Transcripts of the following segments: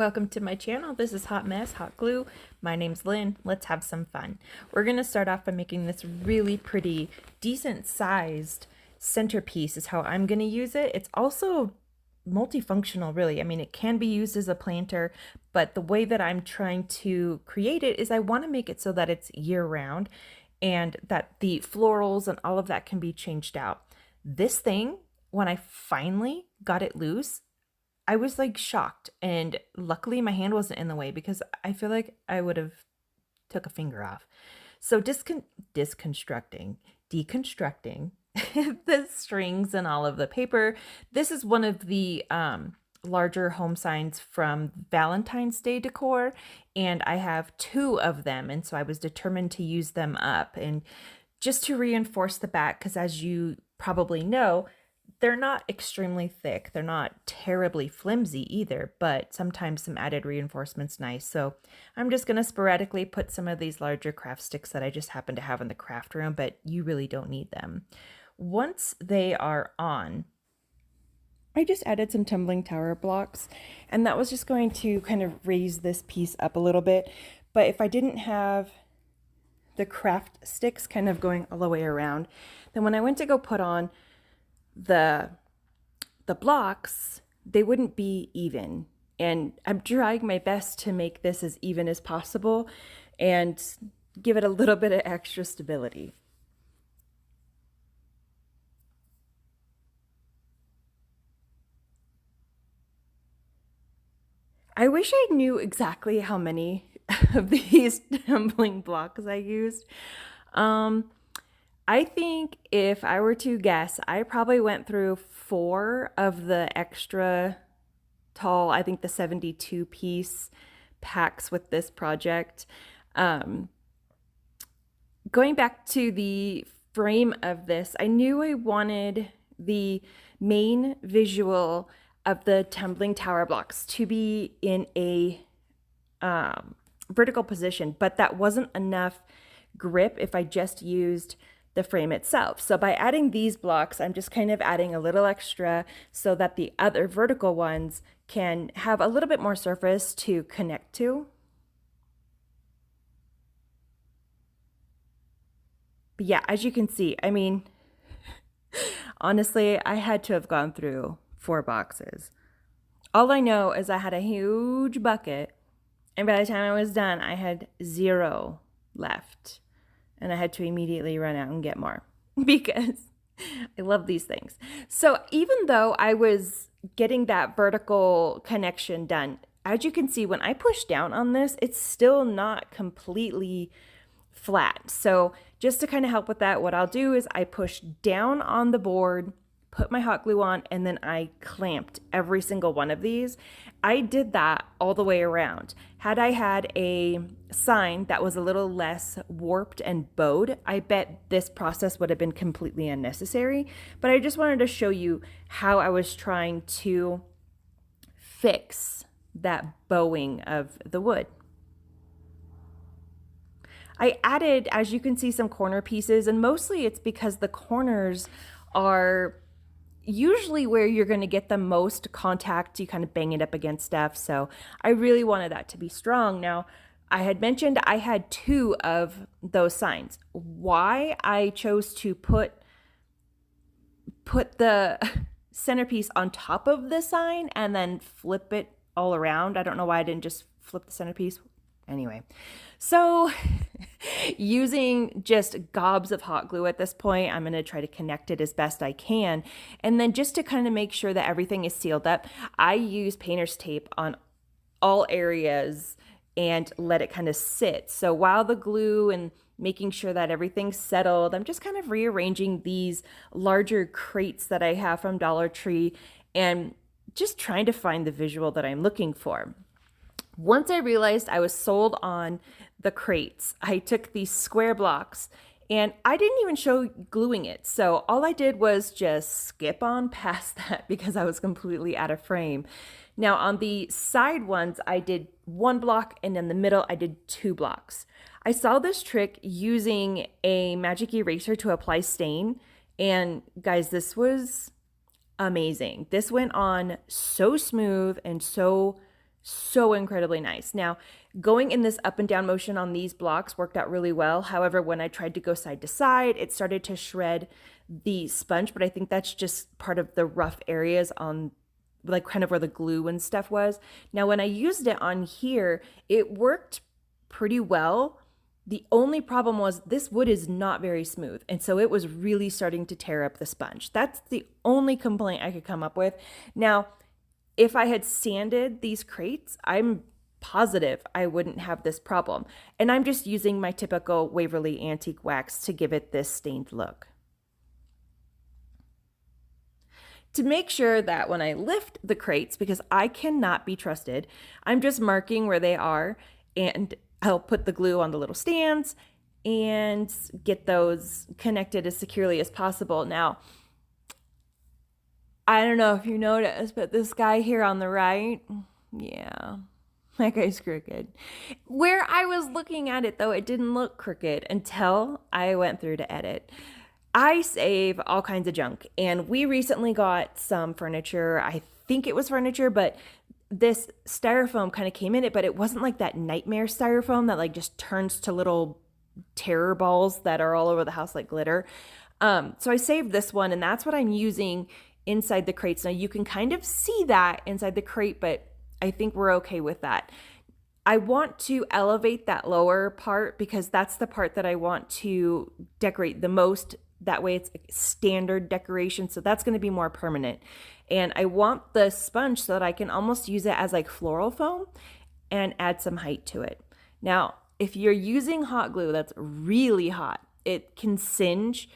Welcome to my channel. This is Hot Mess, Hot Glue. My name's Lynn. Let's have some fun. We're going to start off by making this really pretty, decent sized centerpiece is how I'm going to use it. It's also multifunctional, really. I mean, it can be used as a planter, but the way that I'm trying to create it is I want to make it so that it's year round and that the florals and all of that can be changed out. This thing, when I finally got it loose, I was like shocked, and luckily my hand wasn't in the way because I feel like I would have took a finger off. So deconstructing the strings and all of the paper. This is one of the larger home signs from Valentine's Day decor, and I have two of them, and so I was determined to use them up and just to reinforce the back, because as you probably know, they're not extremely thick. They're not terribly flimsy either, but sometimes some added reinforcement's nice. So I'm just going to sporadically put some of these larger craft sticks that I just happen to have in the craft room, but you really don't need them. Once they are on, I just added some tumbling tower blocks, and that was just going to kind of raise this piece up a little bit. But if I didn't have the craft sticks kind of going all the way around, then when I went to go put on the blocks, they wouldn't be even, and I'm trying my best to make this as even as possible and give it a little bit of extra stability. I wish I knew exactly how many of these tumbling blocks I used. I think if I were to guess, I probably went through 4 of the extra tall, I think the 72 piece packs with this project. Going back to the frame of this, I knew I wanted the main visual of the tumbling tower blocks to be in a vertical position, but that wasn't enough grip if I just used the frame itself. So by adding these blocks, I'm just kind of adding a little extra so that the other vertical ones can have a little bit more surface to connect to. But yeah, as you can see, I mean, honestly, I had to have gone through 4 boxes. All I know is I had a huge bucket, and by the time I was done, I had 0 left. And I had to immediately run out and get more because I love these things. So even though I was getting that vertical connection done, as you can see, when I push down on this, it's still not completely flat. So just to kind of help with that, what I'll do is I push down on the board, put my hot glue on, and then I clamped every single one of these. I did that all the way around. Had I had a sign that was a little less warped and bowed, I bet this process would have been completely unnecessary. But I just wanted to show you how I was trying to fix that bowing of the wood. I added, as you can see, some corner pieces, and mostly it's because the corners are usually where you're going to get the most contact. You kind of bang it up against stuff. So I really wanted that to be strong. Now, I had mentioned I had 2 of those signs. Why I chose to put the centerpiece on top of the sign and then flip it all around. I don't know why I didn't just flip the centerpiece. Anyway, so using just gobs of hot glue at this point, I'm going to try to connect it as best I can. And then just to kind of make sure that everything is sealed up, I use painter's tape on all areas and let it kind of sit. So while the glue and making sure that everything's settled, I'm just kind of rearranging these larger crates that I have from Dollar Tree and just trying to find the visual that I'm looking for. Once I realized I was sold on the crates, I took these square blocks and I didn't even show gluing it. So all I did was just skip on past that because I was completely out of frame. Now on the side ones, I did 1 block, and in the middle, I did 2 blocks. I saw this trick using a magic eraser to apply stain. And guys, this was amazing. This went on so smooth and so So incredibly nice. Now, going in this up and down motion on these blocks worked out really well. However, when I tried to go side to side, it started to shred the sponge, but I think that's just part of the rough areas on like kind of where the glue and stuff was. Now, when I used it on here, it worked pretty well. The only problem was this wood is not very smooth, and so it was really starting to tear up the sponge. That's the only complaint I could come up with. Now, if I had sanded these crates, I'm positive I wouldn't have this problem. And I'm just using my typical Waverly antique wax to give it this stained look. To make sure that when I lift the crates, because I cannot be trusted, I'm just marking where they are, and I'll put the glue on the little stands and get those connected as securely as possible. Now, I don't know if you noticed, but this guy here on the right, yeah, that guy's crooked. Where I was looking at it, though, it didn't look crooked until I went through to edit. I save all kinds of junk, and we recently got some furniture. I think it was furniture, but this styrofoam kind of came in it, but it wasn't like that nightmare styrofoam that like just turns to little terror balls that are all over the house like glitter. So I saved this one, and that's what I'm using inside the crates. Now you can kind of see that inside the crate, but I think we're okay with that. I want to elevate that lower part because that's the part that I want to decorate the most. That way it's a standard decoration, so that's going to be more permanent. And I want the sponge so that I can almost use it as like floral foam and add some height to it. Now, if you're using hot glue that's really hot, it can singe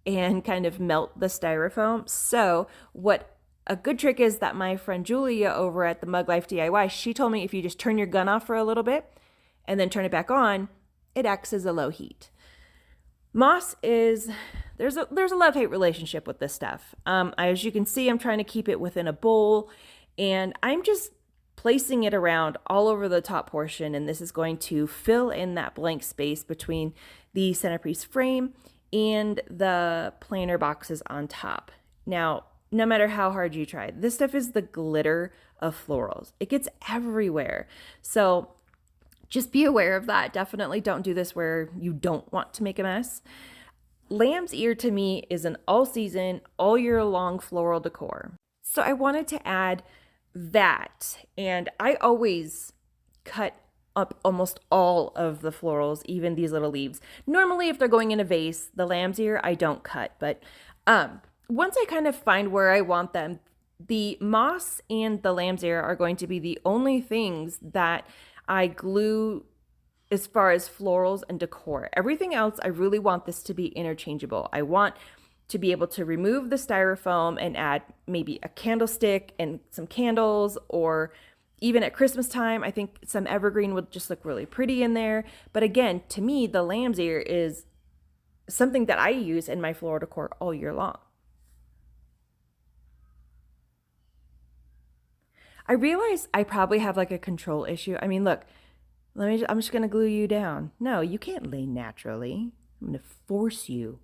and kind of melt the styrofoam. So what a good trick is that my friend Julia over at the Mug Life DIY, she told me if you just turn your gun off for a little bit and then turn it back on, it acts as a low heat. Moss is, there's a love-hate relationship with this stuff. As you can see, I'm trying to keep it within a bowl, and I'm just placing it around all over the top portion, and this is going to fill in that blank space between the centerpiece frame and the planter boxes on top. Now, no matter how hard you try, this stuff is the glitter of florals. It gets everywhere. So just be aware of that. Definitely don't do this where you don't want to make a mess. Lamb's ear to me is an all season, all year long floral decor. So I wanted to add that, and I always cut up almost all of the florals, even these little leaves. Normally if they're going in a vase, the lamb's ear I don't cut, but once I kind of find where I want them, the moss and the lamb's ear are going to be the only things that I glue as far as florals and decor. Everything else, I really want this to be interchangeable. I want to be able to remove the styrofoam and add maybe a candlestick and some candles, or even at Christmas time, I think some evergreen would just look really pretty in there. But again, to me, the lamb's ear is something that I use in my floral decor all year long. I realize I probably have like a control issue. I mean, look, I'm just going to glue you down. No, you can't lay naturally. I'm going to force you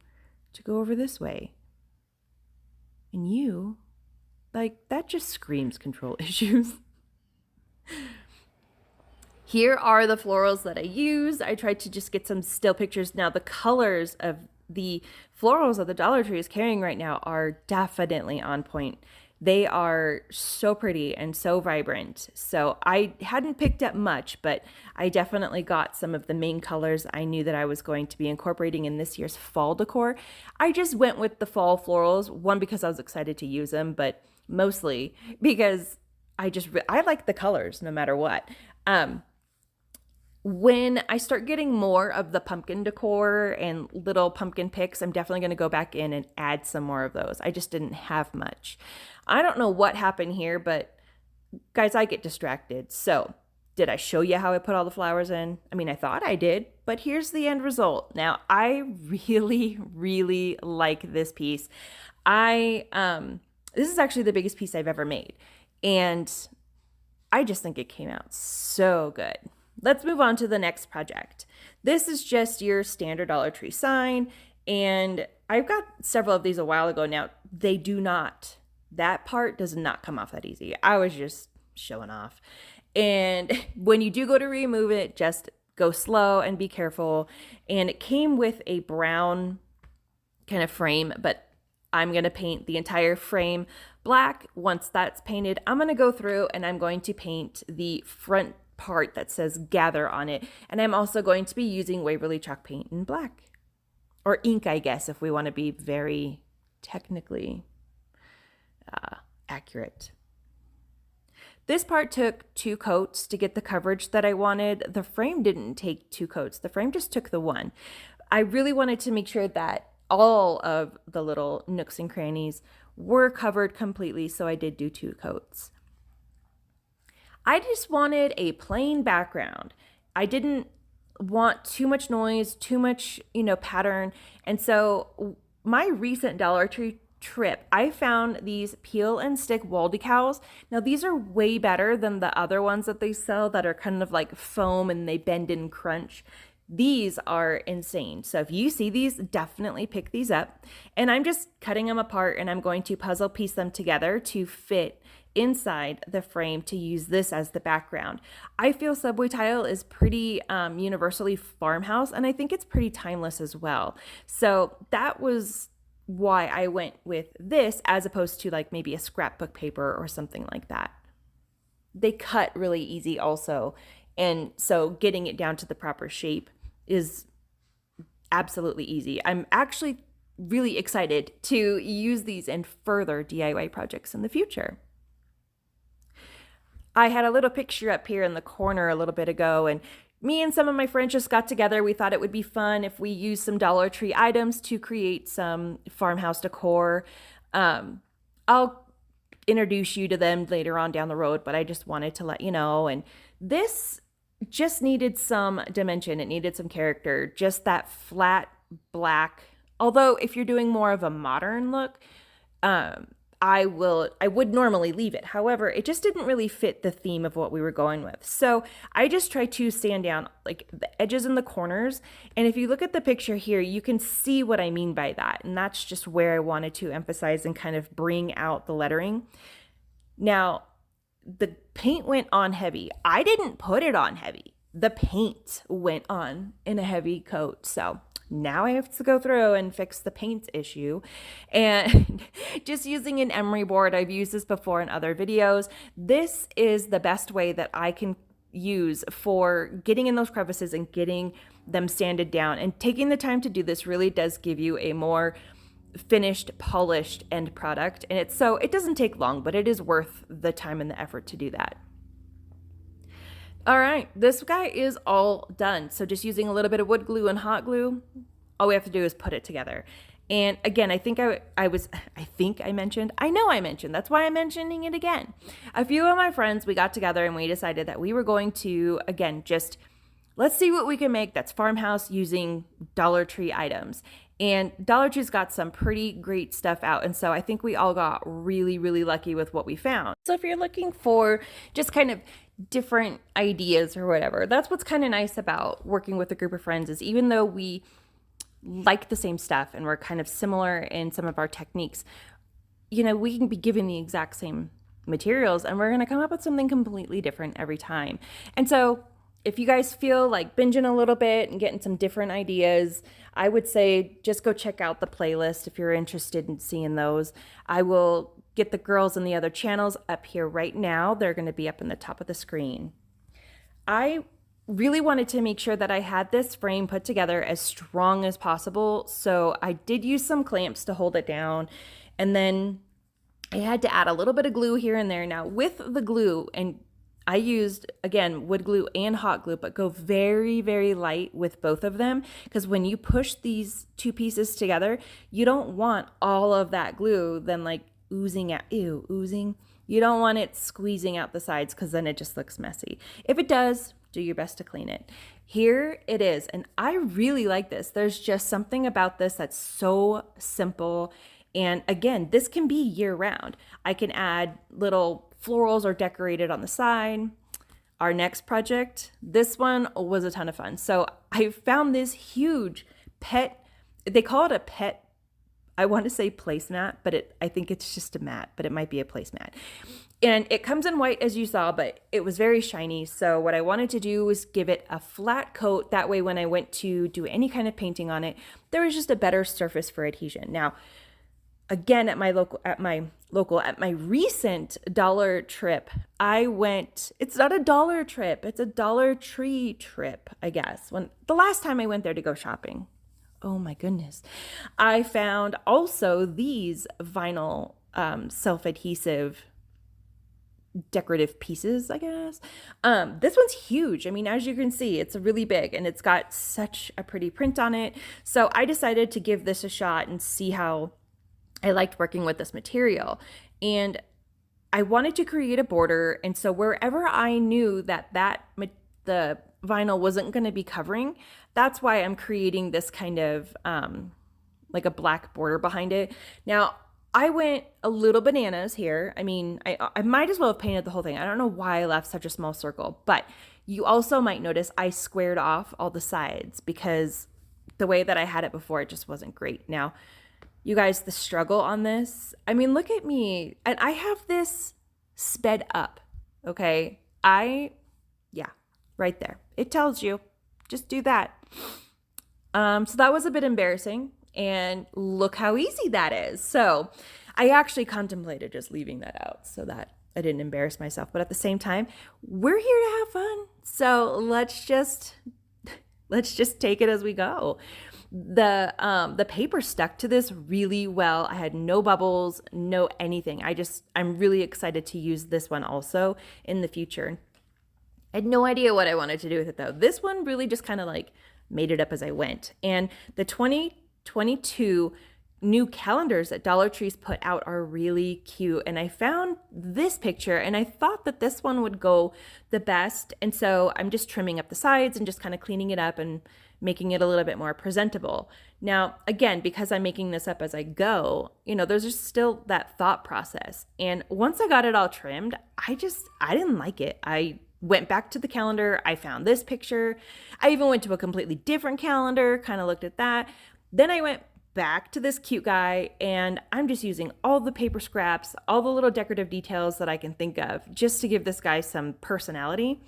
to go over this way. And you, like, that just screams control issues. Here are the florals that I use. I tried to just get some still pictures. Now, the colors of the florals that the Dollar Tree is carrying right now are definitely on point. They are so pretty and so vibrant. So I hadn't picked up much, but I definitely got some of the main colors I knew that I was going to be incorporating in this year's fall decor. I just went with the fall florals, one because I was excited to use them, but mostly because I like the colors no matter what. When I start getting more of the pumpkin decor and little pumpkin picks, I'm definitely going to go back in and add some more of those. I just didn't have much. I don't know what happened here, but guys, I get distracted. So did I show you how I put all the flowers in? I mean, I thought I did, but here's the end result. Now, I really, really like this piece. This is actually the biggest piece I've ever made, and I just think it came out so good. Let's move on to the next project. This is just your standard Dollar Tree sign, and I've got several of these a while ago now. That part does not come off that easy. I was just showing off. And when you do go to remove it, just go slow and be careful. And it came with a brown kind of frame, but I'm going to paint the entire frame black. Once that's painted, I'm going to go through and I'm going to paint the front part that says gather on it. And I'm also going to be using Waverly chalk paint in black, or ink, I guess, if we want to be very technically accurate. This part took 2 coats to get the coverage that I wanted. The frame didn't take 2 coats. The frame just took the 1. I really wanted to make sure that all of the little nooks and crannies were covered completely, so I did do 2 coats. I just wanted a plain background. I didn't want too much noise, too much, pattern. And so my recent Dollar Tree trip, I found these peel and stick wall decals. Now these are way better than the other ones that they sell that are kind of like foam and they bend and crunch. These are insane. So if you see these, definitely pick these up. And I'm just cutting them apart and I'm going to puzzle piece them together to fit inside the frame to use this as the background. I feel subway tile is pretty universally farmhouse, and I think it's pretty timeless as well. So that was why I went with this as opposed to like maybe a scrapbook paper or something like that. They cut really easy also, and so getting it down to the proper shape is absolutely easy. I'm actually really excited to use these in further DIY projects in the future. I had a little picture up here in the corner a little bit ago, and me and some of my friends just got together. We thought it would be fun if we used some Dollar Tree items to create some farmhouse decor. I'll introduce you to them later on down the road, but I just wanted to let you know. And this just needed some dimension. It needed some character, just that flat black. Although if you're doing more of a modern look, I would normally leave it. However, it just didn't really fit the theme of what we were going with. So I just tried to sand down like the edges and the corners. And if you look at the picture here, you can see what I mean by that. And that's just where I wanted to emphasize and kind of bring out the lettering. Now, the paint went on heavy. I didn't put it on heavy. The paint went on in a heavy coat. So now I have to go through and fix the paint issue. And just using an emery board, I've used this before in other videos. This is the best way that I can use for getting in those crevices and getting them sanded down. And taking the time to do this really does give you a more finished, polished end product. And it doesn't take long, but it is worth the time and the effort to do that. All right, this guy is all done. So just using a little bit of wood glue and hot glue, all we have to do is put it together. And again, I know I mentioned, that's why I'm mentioning it again. A few of my friends, we got together and we decided that we were going to, again, just let's see what we can make that's farmhouse using Dollar Tree items. And Dollar Tree's got some pretty great stuff out. And so I think we all got really, really lucky with what we found. So if you're looking for just kind of different ideas or whatever, that's what's kind of nice about working with a group of friends, is even though we like the same stuff and we're kind of similar in some of our techniques, we can be given the exact same materials and we're going to come up with something completely different every time. And so if you guys feel like binging a little bit and getting some different ideas, I would say just go check out the playlist if you're interested in seeing those. I will get the girls in the other channels up here right now. They're going to be up in the top of the screen. I really wanted to make sure that I had this frame put together as strong as possible. So I did use some clamps to hold it down. And then I had to add a little bit of glue here and there. Now with the glue, and I used, again, wood glue and hot glue, but go very, very light with both of them, because when you push these two pieces together, you don't want all of that glue then like oozing out. Oozing. You don't want it squeezing out the sides, because then it just looks messy. If it does, do your best to clean it. Here it is, and I really like this. There's just something about this that's so simple. And again, this can be year round. I can add little florals or decorate it on the side. Our next project, this one was a ton of fun. So I found this huge pet, they call it a pet, I want to say placemat, but I think it's just a mat, but it might be a placemat. And it comes in white as you saw, but it was very shiny. So what I wanted to do was give it a flat coat. That way when I went to do any kind of painting on it, there was just a better surface for adhesion. Now, again, at my recent Dollar trip, I went, it's not a Dollar trip, it's a Dollar Tree trip, I guess. When the last time I went there to go shopping, oh my goodness, I found also these vinyl self-adhesive decorative pieces, I guess. This one's huge. I mean, as you can see, it's really big and it's got such a pretty print on it. So I decided to give this a shot and see how I liked working with this material. And I wanted to create a border. And so wherever I knew that the vinyl wasn't going to be covering, that's why I'm creating this kind of like a black border behind it. Now, I went a little bananas here. I mean, I might as well have painted the whole thing. I don't know why I left such a small circle, but you also might notice I squared off all the sides because the way that I had it before, it just wasn't great. Now, you guys, the struggle on this, I mean, look at me. And I have this sped up, okay? Yeah, right there. It tells you, just do that. So that was a bit embarrassing. And look how easy that is. So I actually contemplated just leaving that out so that I didn't embarrass myself. But at the same time, we're here to have fun. So let's just take it as we go. The paper stuck to this really well. I had no bubbles, no anything. I'm really excited to use this one also in the future. I had no idea what I wanted to do with it though. This one really just kind of like made it up as I went. And the 2022 new calendars that Dollar Tree's put out are really cute. And I found this picture and I thought that this one would go the best. And so I'm just trimming up the sides and just kind of cleaning it up and making it a little bit more presentable. Now, again, because I'm making this up as I go, there's just still that thought process. And once I got it all trimmed, I didn't like it. I went back to the calendar. I found this picture. I even went to a completely different calendar, kind of looked at that. Then I went back to this cute guy and I'm just using all the paper scraps, all the little decorative details that I can think of just to give this guy some personality.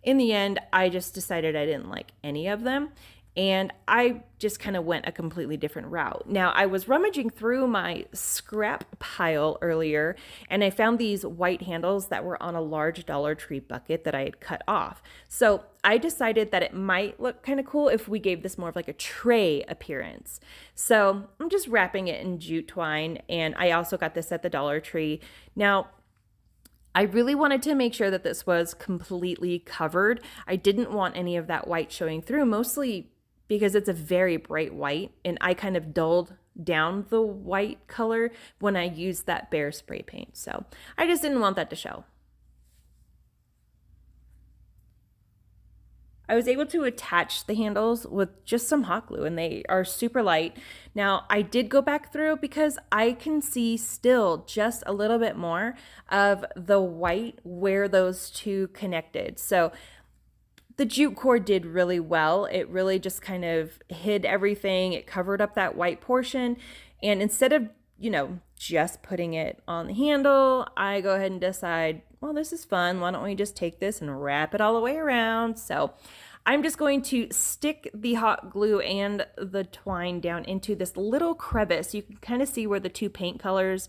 In the end, I just decided I didn't like any of them and I just kind of went a completely different route. Now, I was rummaging through my scrap pile earlier and I found these white handles that were on a large Dollar Tree bucket that I had cut off. So I decided that it might look kind of cool if we gave this more of like a tray appearance. So I'm just wrapping it in jute twine and I also got this at the Dollar Tree. Now, I really wanted to make sure that this was completely covered. I didn't want any of that white showing through, mostly because it's a very bright white and I kind of dulled down the white color when I used that Behr spray paint. So I just didn't want that to show. I was able to attach the handles with just some hot glue and they are super light. Now I did go back through because I can see still just a little bit more of the white where those two connected. So the jute cord did really well. It really just kind of hid everything. It covered up that white portion. And instead of, just putting it on the handle, I go ahead and decide, well, this is fun. Why don't we just take this and wrap it all the way around? So I'm just going to stick the hot glue and the twine down into this little crevice. You can kind of see where the two paint colors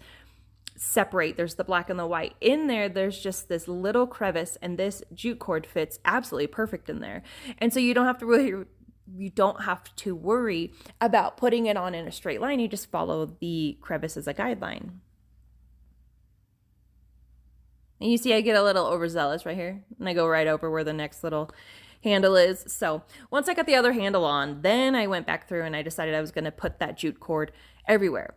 separate. There's the black and the white. In there, there's just this little crevice and this jute cord fits absolutely perfect in there. And so you don't have to worry about putting it on in a straight line. You just follow the crevice as a guideline. And you see I get a little overzealous right here and I go right over where the next little handle is. So once I got the other handle on, then I went back through and I decided I was going to put that jute cord everywhere.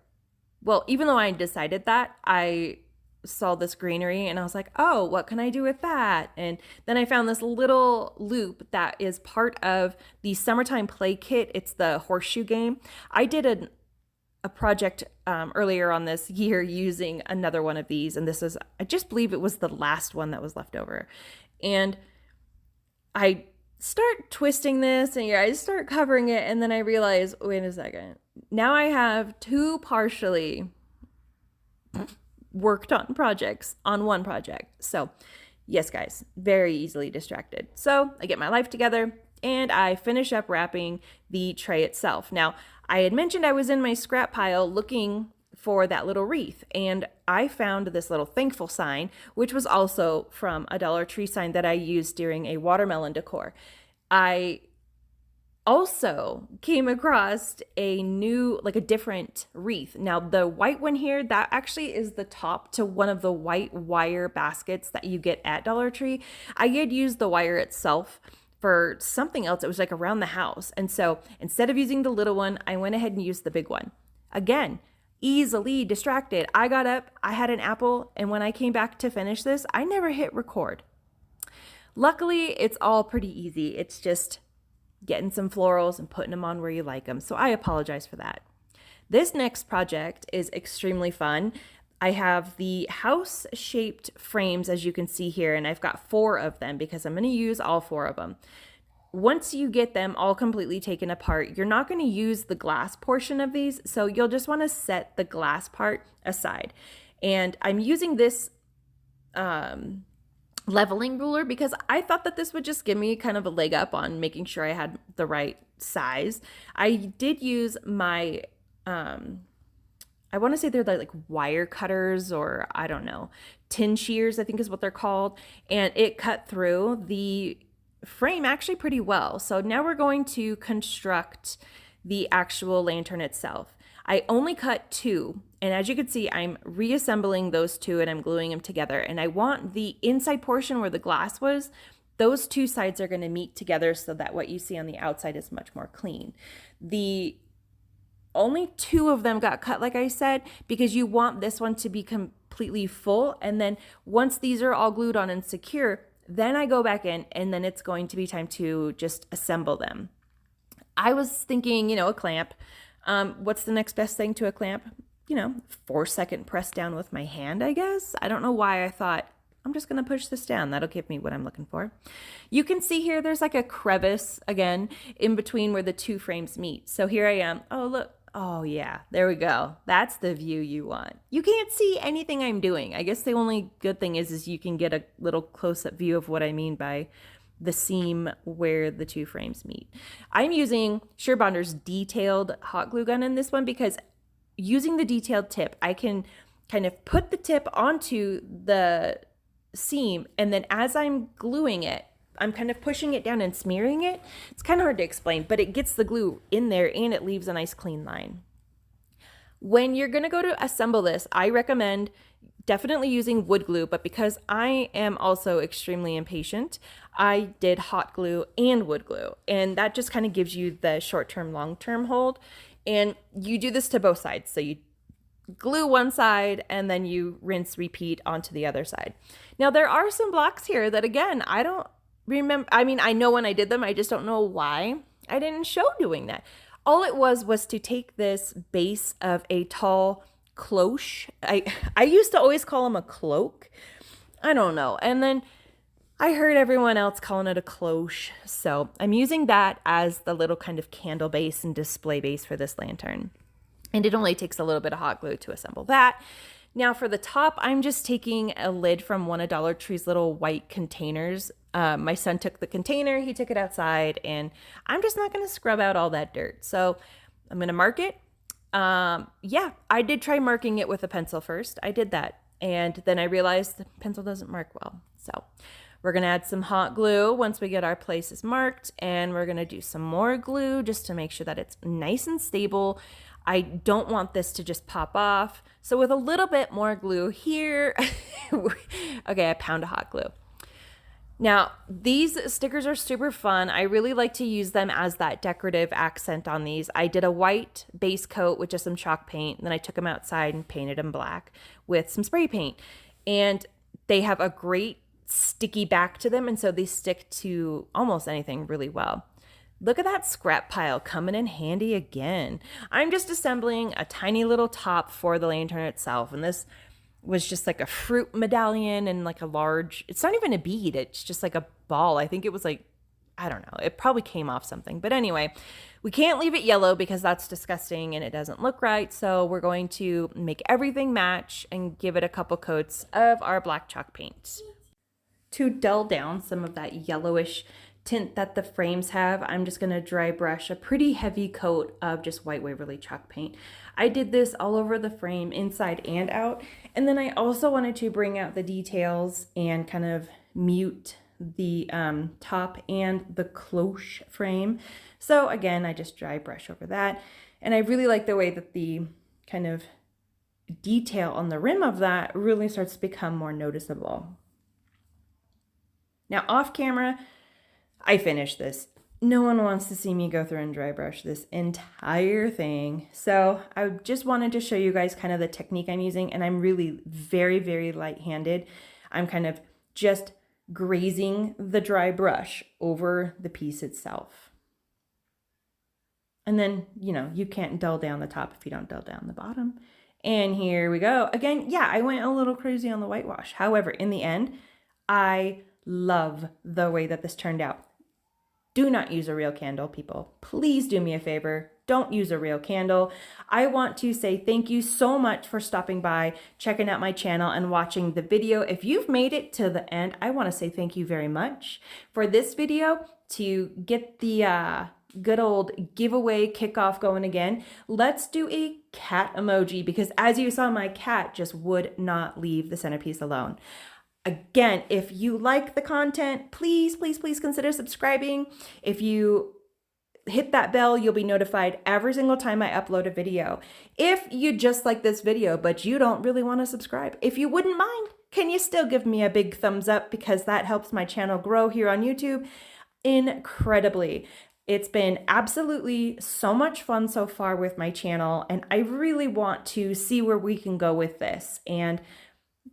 Well, even though I decided that, I saw this greenery and I was like, oh, what can I do with that? And then I found this little loop that is part of the summertime play kit. It's the horseshoe game. I did a project earlier on this year using another one of these. And I just believe it was the last one that was left over. And I start twisting this and I start covering it. And then I realize, wait a second. Now I have two partially worked on projects on one project. So yes, guys, very easily distracted. So I get my life together and I finish up wrapping the tray itself. Now, I had mentioned I was in my scrap pile looking for that little wreath, and I found this little thankful sign, which was also from a Dollar Tree sign that I used during a watermelon decor. I also came across a new, like a different wreath. Now, the white one here, that actually is the top to one of the white wire baskets that you get at Dollar Tree. I had used the wire itself for something else. It was like around the house. And so instead of using the little one, I went ahead and used the big one. Again, easily distracted. I got up, I had an apple, and when I came back to finish this, I never hit record. Luckily, it's all pretty easy. It's just getting some florals and putting them on where you like them. So I apologize for that. This next project is extremely fun. I have the house-shaped frames, as you can see here, and I've got 4 of them because I'm going to use all 4 of them. Once you get them all completely taken apart, you're not going to use the glass portion of these, so you'll just want to set the glass part aside. And I'm using this leveling ruler because I thought that this would just give me kind of a leg up on making sure I had the right size. I did use my, I want to say they're like wire cutters, or I don't know, tin shears, I think is what they're called. And it cut through the frame actually pretty well. So now we're going to construct the actual lantern itself. I only cut 2, and as you can see, I'm reassembling those 2 and I'm gluing them together. And I want the inside portion where the glass was, those 2 sides are going to meet together so that what you see on the outside is much more clean. The only 2 of them got cut, like I said, because you want this one to be completely full. And then once these are all glued on and secure, then I go back in and then it's going to be time to just assemble them. I was thinking, a clamp. What's the next best thing to a clamp? 4-second press down with my hand, I guess. I don't know why I thought, I'm just going to push this down. That'll give me what I'm looking for. You can see here, there's like a crevice again in between where the 2 frames meet. So here I am. Oh, look. Oh yeah, there we go. That's the view you want. You can't see anything I'm doing. I guess the only good thing is you can get a little close-up view of what I mean by the seam where the 2 frames meet. I'm using Surebonder's detailed hot glue gun in this one because using the detailed tip, I can kind of put the tip onto the seam, and then as I'm gluing it, I'm kind of pushing it down and smearing it. It's kind of hard to explain, but it gets the glue in there and it leaves a nice clean line. When you're going to go to assemble this, I recommend definitely using wood glue, but because I am also extremely impatient, I did hot glue and wood glue, and that just kind of gives you the short-term, long-term hold. And you do this to both sides. So you glue one side and then you rinse, repeat onto the other side. Now there are some blocks here that, again, I don't remember. I mean, I know when I did them, I just don't know why I didn't show doing that. All it was to take this base of a tall cloche. I used to always call them a cloak. I don't know. And then I heard everyone else calling it a cloche. So I'm using that as the little kind of candle base and display base for this lantern. And it only takes a little bit of hot glue to assemble that. Now for the top, I'm just taking a lid from one of Dollar Tree's little white containers. My son took the container, he took it outside, and I'm just not going to scrub out all that dirt. So I'm going to mark it. Yeah, I did try marking it with a pencil first. I did that. And then I realized the pencil doesn't mark well. So we're going to add some hot glue once we get our places marked. And we're going to do some more glue just to make sure that it's nice and stable. I don't want this to just pop off. So with a little bit more glue here, okay, a pound of hot glue. Now, these stickers are super fun. I really like to use them as that decorative accent on these. I did a white base coat with just some chalk paint, and then I took them outside and painted them black with some spray paint. And they have a great sticky back to them, and so they stick to almost anything really well. Look at that scrap pile coming in handy again. I'm just assembling a tiny little top for the lantern itself, and this was just like a fruit medallion and like a large, it's not even a bead, it's just like a ball. I think it was like I don't know. It probably came off something. But anyway, we can't leave it yellow because that's disgusting and it doesn't look right. So we're going to make everything match and give it a couple coats of our black chalk paint. To dull down some of that yellowish tint that the frames have, I'm just going to dry brush a pretty heavy coat of just white Waverly chalk paint. I did this all over the frame, inside and out. And then I also wanted to bring out the details and kind of mute the top and the cloche frame. So again, I just dry brush over that. And I really like the way that the kind of detail on the rim of that really starts to become more noticeable. Now off camera, I finished this. No one wants to see me go through and dry brush this entire thing. So I just wanted to show you guys kind of the technique I'm using, and I'm really very, very light-handed. I'm kind of just grazing the dry brush over the piece itself. And then, you know, you can't dull down the top if you don't dull down the bottom. And here we go. Again, yeah, I went a little crazy on the whitewash. However, in the end, I love the way that this turned out. Do not use a real candle, people. Please do me a favor. Don't use a real candle. I want to say thank you so much for stopping by, checking out my channel, and watching the video. If you've made it to the end, I want to say thank you very much. For this video, to get the good old giveaway kickoff going again, let's do a cat emoji, because as you saw, my cat just would not leave the centerpiece alone. Again, if you like the content, please, please, please consider subscribing. If you hit that bell, you'll be notified every single time I upload a video. If you just like this video, but you don't really want to subscribe, if you wouldn't mind, can you still give me a big thumbs up, because that helps my channel grow here on YouTube incredibly. It's been absolutely so much fun so far with my channel, and I really want to see where we can go with this. And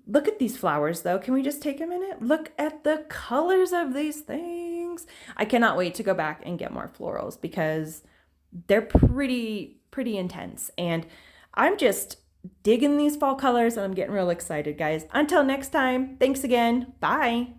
look at these flowers though. Can we just take a minute? Look at the colors of these things. I cannot wait to go back and get more florals, because they're pretty intense. And I'm just digging these fall colors, and I'm getting real excited, guys. Until next time, thanks again. Bye.